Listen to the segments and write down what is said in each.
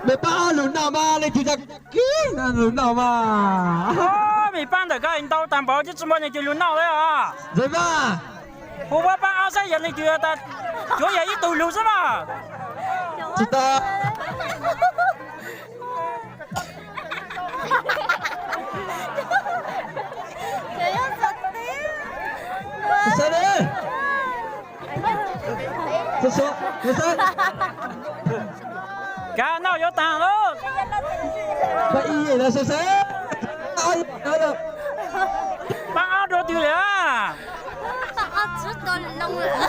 mày ba lùn nào mà lên thì kí là lùn nào mà mày ban được cái anh đâu đảm bảo chứ mấy người lùn nào đấy à rồi mà hôm qua ban áo say nhận này chưa ta chỗ gì ít tụi lùn sao mà chị ta sao đấy sao cả nào có tàng luôn vậy gì là sao ai nói được ban áo đồ tiêu lẻ ban áo chỉ đồ lông lẻ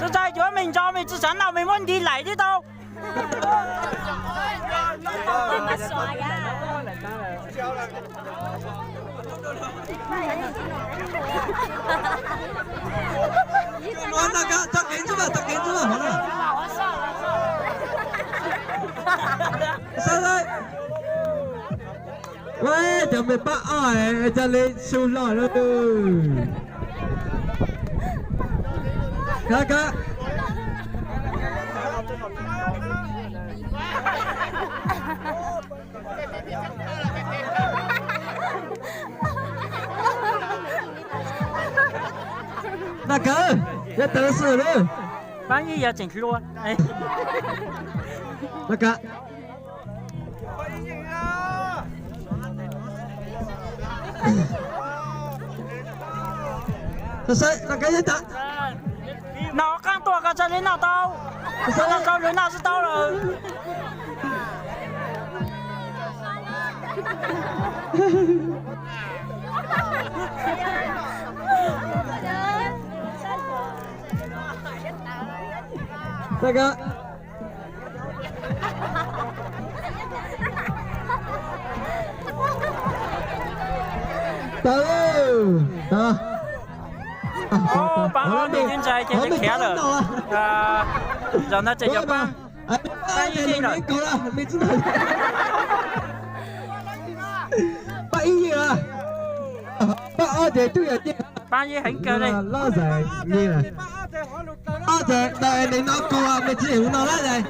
这在chỗ mình cho mình资产nào mình muốn đi lại chứ đâu mà xoài à nói là cả tắc kiến chứ mà hả này sao đây喂就咪不愛就你笑來咯卡卡大哥要得死了ban gì giờ chỉnh luôn大哥Sao là cái gì ta? Nó càng tuổi càng trở nên nào tao? Sao là tao lớn nào sẽ tao rồi? Đại ca. Từ từ bạn ơi, đi chuyên chạy trên cái khé rồi. Giờ nó chạy dọc băng. Cái gì vậy? Mình知道。Bậy gì à? Ba để tôi ở trên. Ba gì hãnh cơ đây. Lo rồi, nghe này. Ba để, đây này nó cô à, mình chỉ hiểu nó là gì?